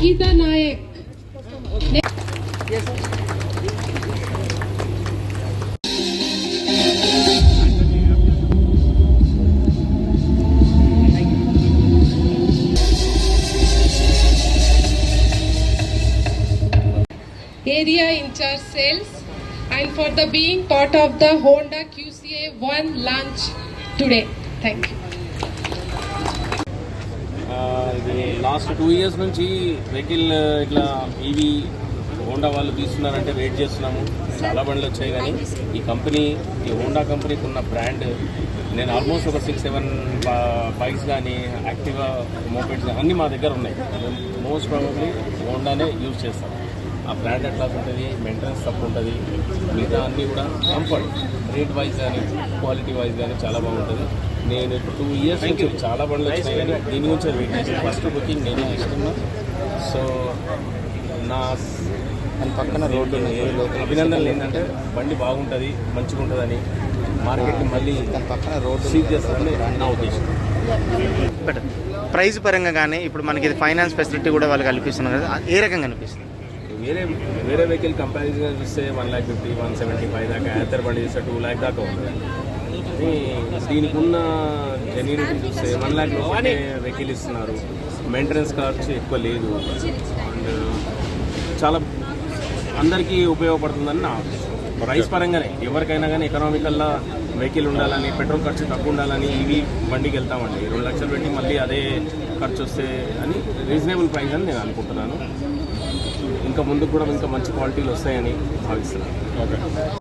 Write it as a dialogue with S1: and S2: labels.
S1: Sangeeta Nayak. Area in charge sales, and for the being part of the Honda QCA 1 launch today. Thank you.
S2: ఇది last 2 years నుంచి vehicle ఇట్లా EV Honda వాళ్ళు తీస్తున్నారంటే wait చేస్తున్నాము. చాలా బండ్లు వచ్చాయి, కానీ ఈ కంపెనీ, ఈ హోండా కంపెనీకి ఉన్న బ్రాండ్, నేను ఆల్మోస్ట్ ఒక 6-7 బైక్స్ కానీ యాక్టివా మోపెడ్స్ అన్నీ మా దగ్గర ఉన్నాయి. మోస్ట్ ప్రాబబ్లీ హోండానే యూజ్ చేస్తాం. ఆ బ్రాండ్ ఎట్లా ఉంటుంది, మెయింటెనెన్స్ తక్కువ ఉంటుంది, మిగతా అన్నీ కూడా కంఫర్ట్, రేట్ వైజ్ కానీ క్వాలిటీ వైజ్ కానీ చాలా బాగుంటుంది. నేను ఇప్పుడు 2 years నుంచి చాలా బండ్లు వచ్చినాయి, కానీ దీని గురించి వెయిట్ చేసి ఫస్ట్ బుకింగ్ నేనే ఇస్తున్నా. సో నా పక్కన రోడ్డు అభినందనలు ఏంటంటే బండి బాగుంటుంది, మంచిగా ఉంటుందని, మార్కెట్ని మళ్ళీ పక్కన రోడ్డు సీజ్ చేస్తారని నా ఉద్దేశం.
S3: బట్ ప్రైస్ పరంగా కానీ ఇప్పుడు మనకి ఇది ఫైనాన్స్ ఫెసిలిటీ కూడా వాళ్ళు కల్పిస్తున్నారు కదా, ఏ రకంగా అనిపిస్తుంది?
S2: వేరే వెహికల్ కంపారిజన్ చూస్తే 1,50,000, 175 దాకా, యాథర్ బండి చూస్తే 2 lakh దాకా ఉంటుంది. దీనికి ఉన్న జెన్యూనిటీ చూస్తే 1 lakh లోపలే వెహికల్ ఇస్తున్నారు. మెయింటెనెన్స్ ఖర్చు ఎక్కువ లేదు, అండ్ చాలా అందరికీ ఉపయోగపడుతుందని నా ప్రైస్ పరంగానే. ఎవరికైనా కానీ ఎకనామికల్లా వెహికల్ ఉండాలని, పెట్రోల్ ఖర్చు తక్కువ ఉండాలని ఈవీ బండికి వెళ్తామండి. 2 లక్షలు పెట్టి మళ్ళీ అదే ఖర్చు వస్తే అని రీజనబుల్ ప్రైస్ అని నేను అనుకుంటున్నాను. ఇంకా ముందుకు కూడా ఇంకా మంచి క్వాలిటీలు వస్తాయని భావిస్తున్నాను. ఓకే.